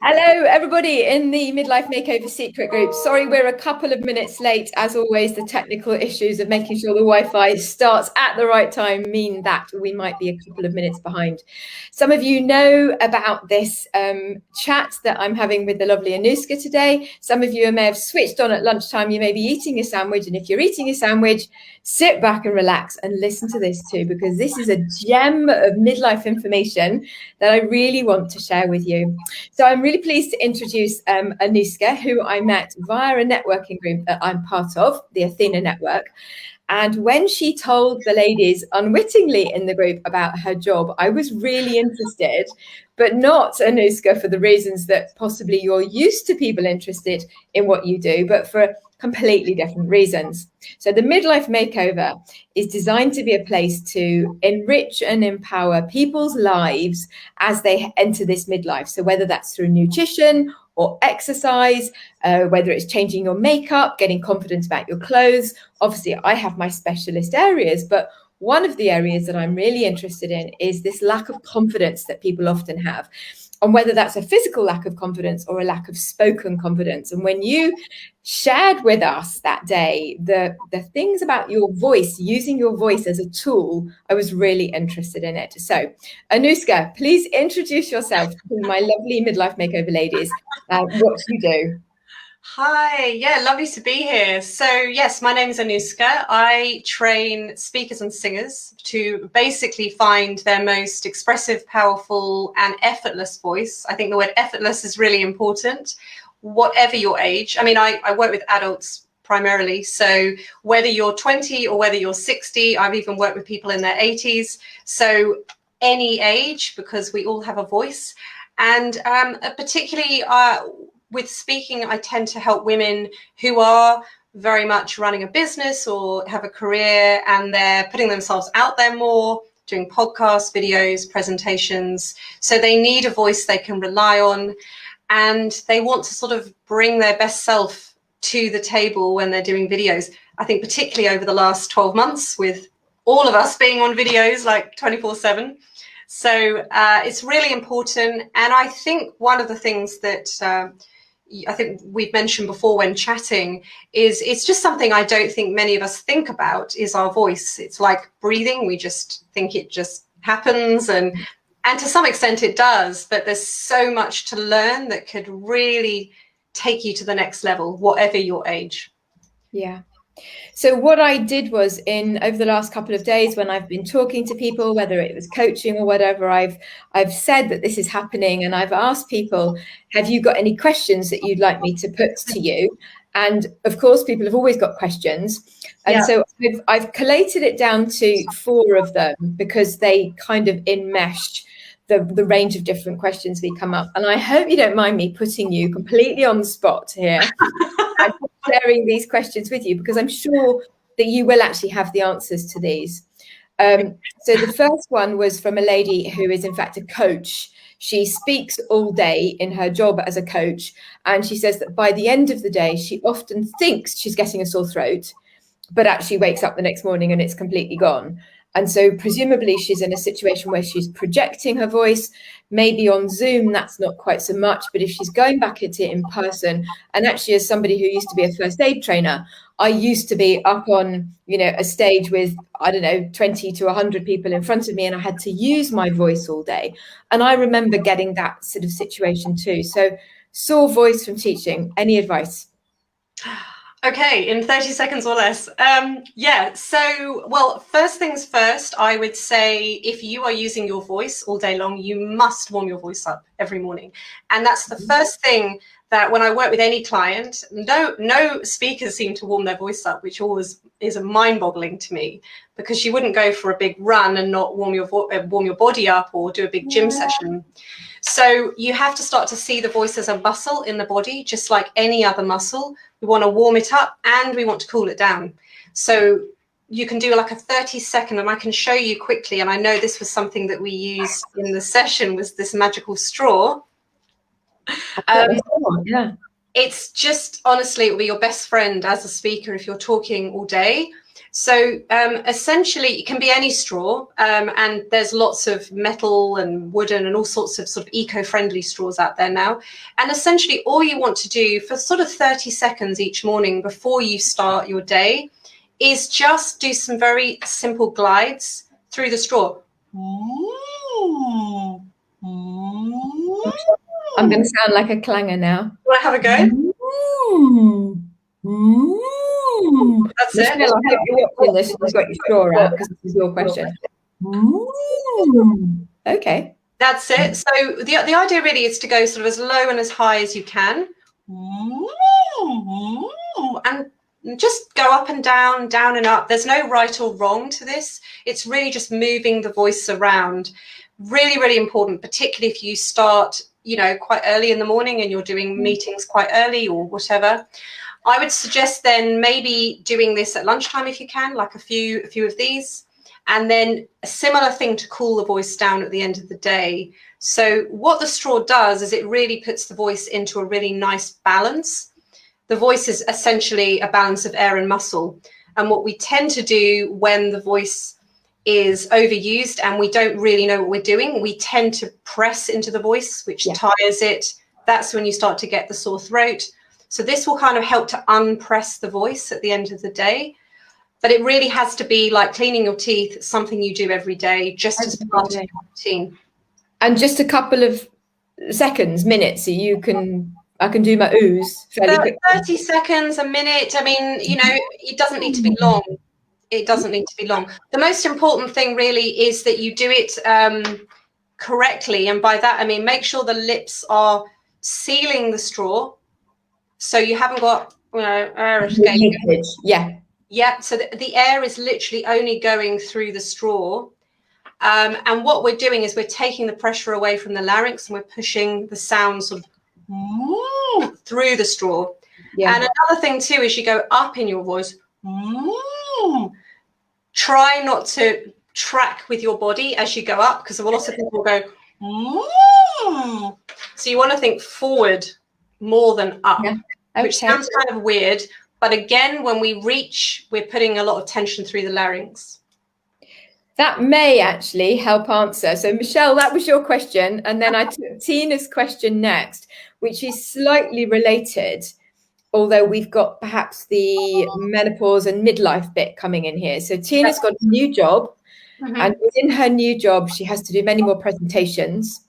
Hello, everybody in the Midlife Makeover Secret Group. Sorry, we're a couple of minutes late. As always, the technical issues of making sure the Wi-Fi starts at the right time mean that we might be a couple of minutes behind. Some of you know about this chat that I'm having with the lovely Annouska today. Some of you may have switched on at lunchtime. You may be eating a sandwich, and if you're eating a sandwich, sit back and relax and listen to this too, because this is a gem of midlife information that I really want to share with you. So I'm really pleased to introduce Annouska, who I met via a networking group that I'm part of, the Athena Network. And when she told the ladies unwittingly in the group about her job, I was really interested, but not, Annouska, for the reasons that possibly you're used to people interested in what you do, but for completely different reasons. So the Midlife Makeover is designed to be a place to enrich and empower people's lives as they enter this midlife. So whether that's through nutrition or exercise, whether it's changing your makeup, getting confidence about your clothes. Obviously, I have my specialist areas, but one of the areas that I'm really interested in is this lack of confidence that people often have. And whether that's a physical lack of confidence or a lack of spoken confidence. And when you shared with us that day the things about your voice, using your voice as a tool, I was really interested in it. So, Annouska, please introduce yourself to my lovely Midlife Makeover ladies, what you do. Hi, yeah, lovely to be here. So yes, my name is Anuska. I train speakers and singers to basically find their most expressive, powerful and effortless voice. I think the word effortless is really important, whatever your age. I mean, I work with adults primarily. So whether you're 20 or whether you're 60, I've even worked with people in their 80s. So any age, because we all have a voice. And particularly with speaking, I tend to help women who are very much running a business or have a career and they're putting themselves out there more, doing podcasts, videos, presentations. So they need a voice they can rely on and they want to sort of bring their best self to the table when they're doing videos. I think particularly over the last 12 months with all of us being on videos like 24/7. So it's really important. And I think one of the things that I think we've mentioned before when chatting is it's just something I don't think many of us think about is our voice. It's like breathing. We just think it just happens and to some extent it does, but there's so much to learn that could really take you to the next level, whatever your age. Yeah. So what I did was over the last couple of days when I've been talking to people, whether it was coaching or whatever, I've said that this is happening and I've asked people, have you got any questions that you'd like me to put to you? And of course, people have always got questions. And so I've collated it down to 4 of them because they kind of enmesh the range of different questions we come up. And I hope you don't mind me putting you completely on the spot here. I'm sharing these questions with you because I'm sure that you will actually have the answers to these. So the first one was from a lady who is in fact a coach. She speaks all day in her job as a coach. And she says that by the end of the day, she often thinks she's getting a sore throat, but actually wakes up the next morning and it's completely gone. And so presumably she's in a situation where she's projecting her voice. Maybe on Zoom, that's not quite so much. But if she's going back at it in person, and actually as somebody who used to be a first aid trainer, I used to be up on, a stage with, 20 to 100 people in front of me, and I had to use my voice all day. And I remember getting that sort of situation too. So sore voice from teaching, any advice? Okay, in 30 seconds or less. So, first things first, I would say if you are using your voice all day long, you must warm your voice up every morning. And that's the first thing that when I work with any client, no speakers seem to warm their voice up, which always is mind-boggling to me, because you wouldn't go for a big run and not warm your body up or do a big gym session. So you have to start to see the voice as a muscle in the body, just like any other muscle. We want to warm it up and we want to cool it down. So you can do like a 30-second, and I can show you quickly. And I know this was something that we used in the session, was this magical straw. It's just, honestly, it will be your best friend as a speaker if you're talking all day. So essentially, it can be any straw, and there's lots of metal and wooden and all sorts of sort of eco-friendly straws out there now. And essentially, all you want to do for sort of 30 seconds each morning before you start your day is just do some very simple glides through the straw. I'm going to sound like a clanger now. Want to have a go? That's it. Michelle, I hope you're watching this and you've got your straw out because this is your question. Okay. That's it. So the idea really is to go sort of as low and as high as you can. And just go up and down, down and up. There's no right or wrong to this. It's really just moving the voice around. Really, really important, particularly if you start, quite early in the morning and you're doing meetings quite early or whatever. I would suggest then maybe doing this at lunchtime if you can, like a few of these. And then a similar thing to cool the voice down at the end of the day. So what the straw does is it really puts the voice into a really nice balance. The voice is essentially a balance of air and muscle. And what we tend to do when the voice is overused and we don't really know what we're doing, we tend to press into the voice, which tires it. That's when you start to get the sore throat. So this will kind of help to unpress the voice at the end of the day. But it really has to be like cleaning your teeth, something you do every day, just as part of your routine. And just a couple of seconds, minutes, so I can do my ooze fairly quickly. 30 seconds, a minute. I mean, it doesn't need to be long. It doesn't need to be long. The most important thing really is that you do it correctly. And by that, I mean, make sure the lips are sealing the straw. So you haven't got, air escaping. Yeah, so the air is literally only going through the straw. And what we're doing is we're taking the pressure away from the larynx and we're pushing the sound sort of through the straw. Yeah. And another thing too is you go up in your voice. Try not to track with your body as you go up because a lot of people go. So you want to think forward more than up, which sounds kind of weird. But again, when we reach, we're putting a lot of tension through the larynx. That may actually help answer. So, Michelle, that was your question. And then I took Tina's question next, which is slightly related, although we've got perhaps the menopause and midlife bit coming in here. So Tina's got a new job. And within her new job, she has to do many more presentations,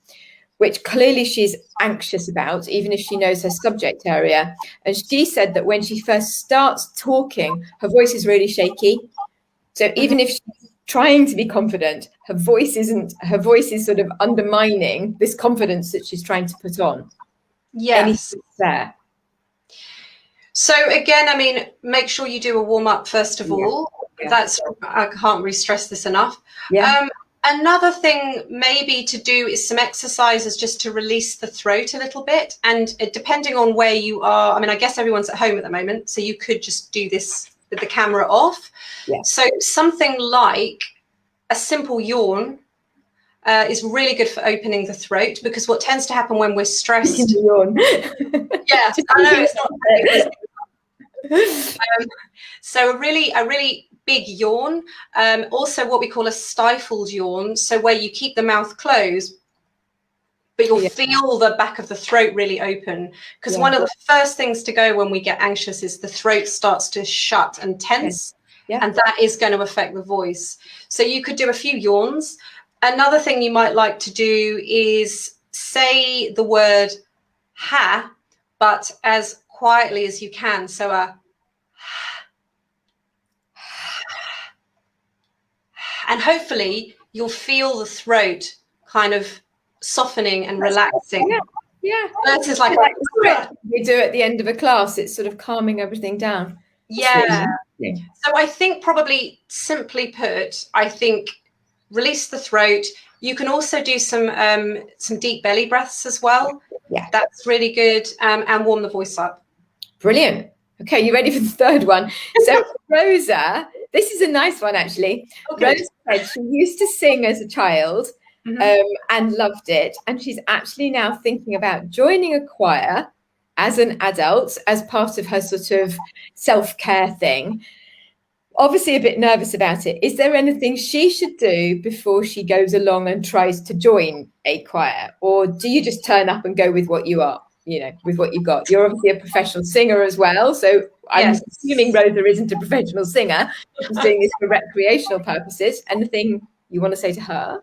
which clearly she's anxious about, even if she knows her subject area. And she said that when she first starts talking, her voice is really shaky. So even if she's trying to be confident, her voice is sort of undermining this confidence that she's trying to put on. Yes. There. So again, I mean, make sure you do a warm up first of all. I can't really stress this enough. Another thing maybe to do is some exercises just to release the throat a little bit. And depending on where you are, I mean, I guess everyone's at home at the moment, so you could just do this with the camera off. So something like a simple yawn is really good for opening the throat, because what tends to happen when we're stressed. Yawn. Yeah, I know it's not. So a really big yawn, also what we call a stifled yawn, so where you keep the mouth closed but you'll feel the back of the throat really open, because one of the first things to go when we get anxious is the throat starts to shut and tense, and that is going to affect the voice. So you could do a few yawns. Another thing you might like to do is say the word ha, but as quietly as you can. So and hopefully you'll feel the throat kind of softening and relaxing. That is like we do at the end of a class. It's sort of calming everything down. So I think probably simply put, I think release the throat. You can also do some deep belly breaths as well. That's really good, and warm the voice up. Brilliant. Okay, you ready for the third one? So Rosa, this is a nice one actually. Rosa said she used to sing as a child and loved it, and she's actually now thinking about joining a choir as an adult as part of her sort of self-care thing. obviously a bit nervous about it. Is there anything she should do before she goes along and tries to join a choir? Or do you just turn up and go with what you are, with what you've got? You're obviously a professional singer as well. So I'm assuming Rosa isn't a professional singer. She's doing this for recreational purposes. Anything you want to say to her?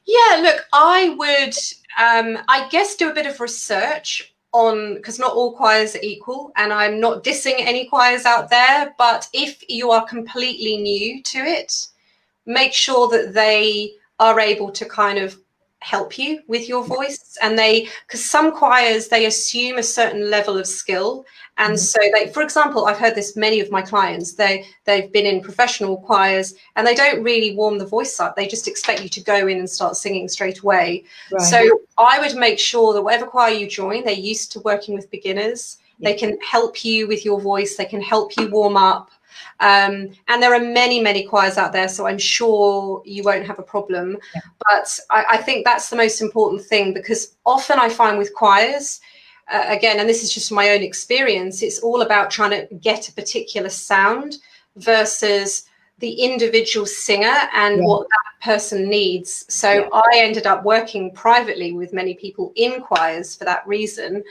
Yeah, look, I would, I guess, do a bit of research on, because not all choirs are equal, and I'm not dissing any choirs out there, but if you are completely new to it, make sure that they are able to kind of help you with your voice. And because some choirs, they assume a certain level of skill. And so for example, I've heard this, many of my clients, they've been in professional choirs and they don't really warm the voice up. They just expect you to go in and start singing straight away. Right. So I would make sure that whatever choir you join, they're used to working with beginners. Yeah. They can help you with your voice. They can help you warm up. And there are many, many choirs out there, so I'm sure you won't have a problem. Yeah. But I think that's the most important thing, because often I find with choirs, again, and this is just my own experience, it's all about trying to get a particular sound versus the individual singer and what that person needs. So I ended up working privately with many people in choirs for that reason.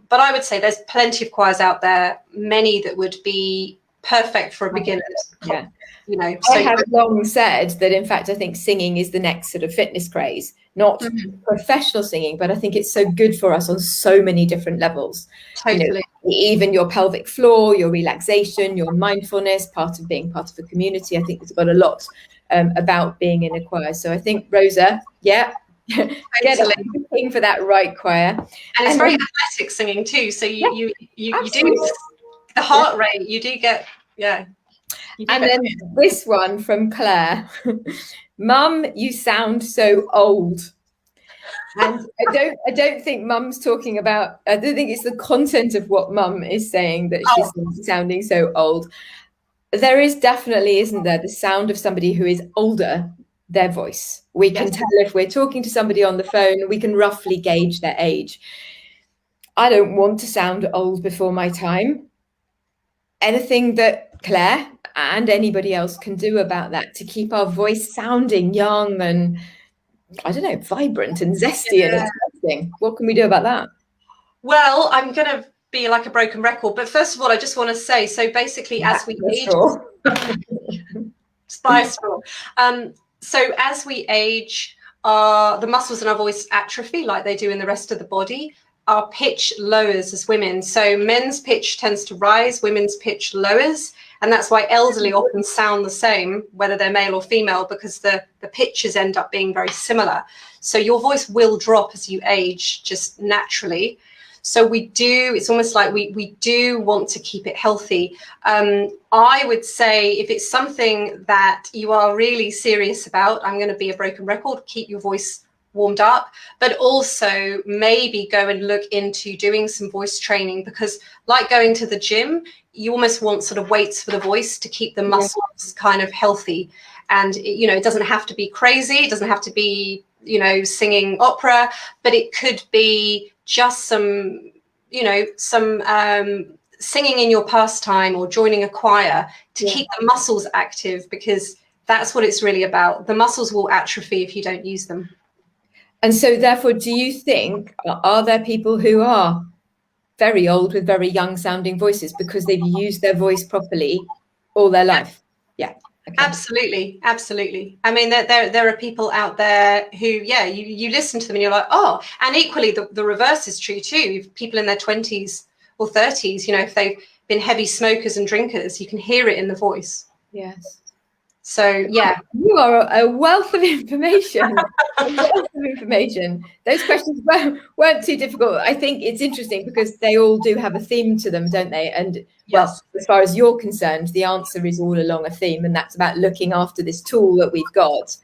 But I would say there's plenty of choirs out there, many that would be perfect for a beginner. Yeah. So I have long said that, in fact, I think singing is the next sort of fitness craze, not professional singing, but I think it's so good for us on so many different levels. Totally. Even your pelvic floor, your relaxation, your mindfulness, being part of a community. I think it's got a lot about being in a choir. So I think, Rosa, get looking for that right choir. And it's very athletic singing too. So you do the heart rate, you do get, And then this one from Claire. Mum, you sound so old. And I don't think Mum's talking about, I don't think it's the content of what Mum is saying that she's sounding so old. There is definitely, isn't there, the sound of somebody who is older, their voice. We can tell if we're talking to somebody on the phone, we can roughly gauge their age. I don't want to sound old before my time. Anything that Claire and anybody else can do about that to keep our voice sounding young and, I don't know, vibrant and zesty and interesting. What can we do about that? Well, I'm going to be like a broken record, but first of all, I just want to say, so basically as we age, so as we age, the muscles in our voice atrophy like they do in the rest of the body. Our pitch lowers as women. So men's pitch tends to rise, women's pitch lowers. And that's why elderly often sound the same, whether they're male or female, because the pitches end up being very similar. So your voice will drop as you age, just naturally. So it's almost like we do want to keep it healthy. I would say if it's something that you are really serious about, I'm going to be a broken record, keep your voice warmed up, but also maybe go and look into doing some voice training, because like going to the gym, you almost want sort of weights for the voice to keep the muscles kind of healthy. And it doesn't have to be crazy, it doesn't have to be singing opera, but it could be just some singing in your pastime or joining a choir to keep the muscles active, because that's what it's really about. The muscles will atrophy if you don't use them. And so therefore, do you think, are there people who are very old with very young sounding voices because they've used their voice properly all their life? Yeah. Okay. Absolutely. I mean, there are people out there who, you listen to them and you're like, oh, and equally the reverse is true too. People in their 20s or 30s, if they've been heavy smokers and drinkers, you can hear it in the voice. Yes. So, you are a wealth of information. Those questions weren't too difficult. I think it's interesting because they all do have a theme to them, don't they? And well, as far as you're concerned, the answer is all along a theme, and that's about looking after this tool that we've got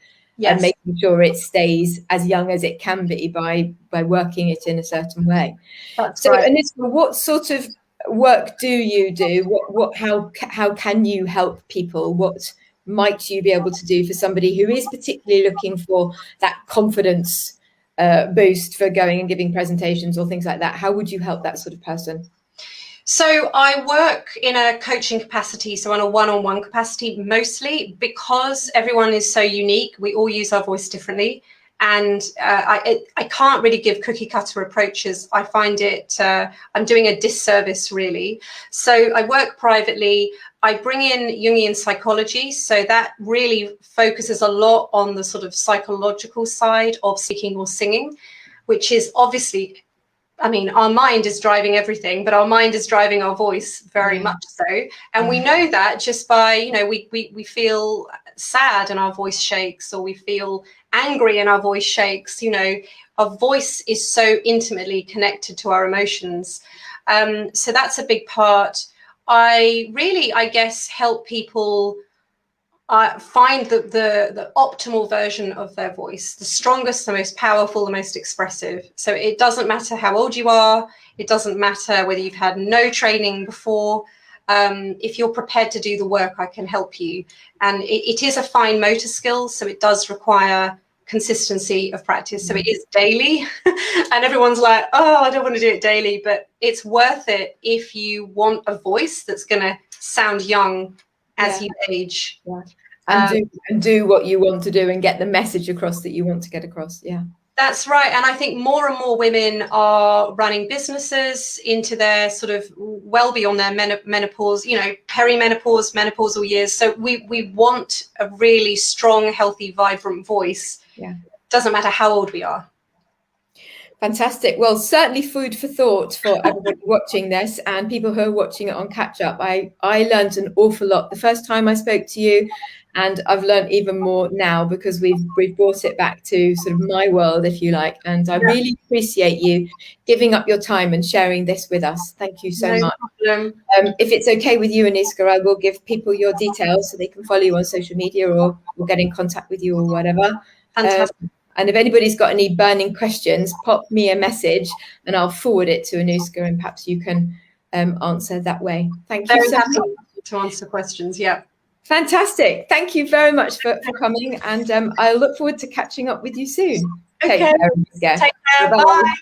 and making sure it stays as young as it can be by working it in a certain way. That's right. Anuska, what sort of work do you do? How can you help people? What might you be able to do for somebody who is particularly looking for that confidence boost for going and giving presentations or things like that? How would you help that sort of person? So I work in a coaching capacity, so on a one-on-one capacity mostly, because everyone is so unique. We all use our voice differently, and I can't really give cookie cutter approaches. I find it I'm doing a disservice really. So I work privately. I bring in Jungian psychology, so that really focuses a lot on the sort of psychological side of speaking or singing, which is obviously, I mean, our mind is driving everything, but our mind is driving our voice very much so. And we know that just by, you know, we feel sad and our voice shakes, or we feel angry and our voice shakes. You know, our voice is so intimately connected to our emotions. So that's a big part. I guess, help people find the optimal version of their voice, the strongest, the most powerful, the most expressive. So it doesn't matter how old you are. It doesn't matter whether you've had no training before. If you're prepared to do the work, I can help you. And it is a fine motor skill, so it does require consistency of practice. So it is daily. And everyone's like, oh, I don't want to do it daily, but it's worth it if you want a voice that's going to sound young as you age. And do what you want to do and get the message across that you want to get across. That's right. And I think more and more women are running businesses into their sort of well beyond their menopause, you know, perimenopause, menopausal years. So we want a really strong, healthy, vibrant voice. Doesn't matter how old we are. Fantastic. Well, certainly food for thought for everybody watching this and people who are watching it on catch up. I learned an awful lot the first time I spoke to you, and I've learned even more now because we've brought it back to sort of my world, if you like. And I really appreciate you giving up your time and sharing this with us. Thank you so much. If it's okay with you, Annouska, I will give people your details so they can follow you on social media or get in contact with you or whatever. Fantastic. And if anybody's got any burning questions, pop me a message and I'll forward it to Annouska and perhaps you can answer that way. Thank you so much. To answer questions, Fantastic. Thank you very much for coming, and I look forward to catching up with you soon. Okay. Take care. Take care. Bye.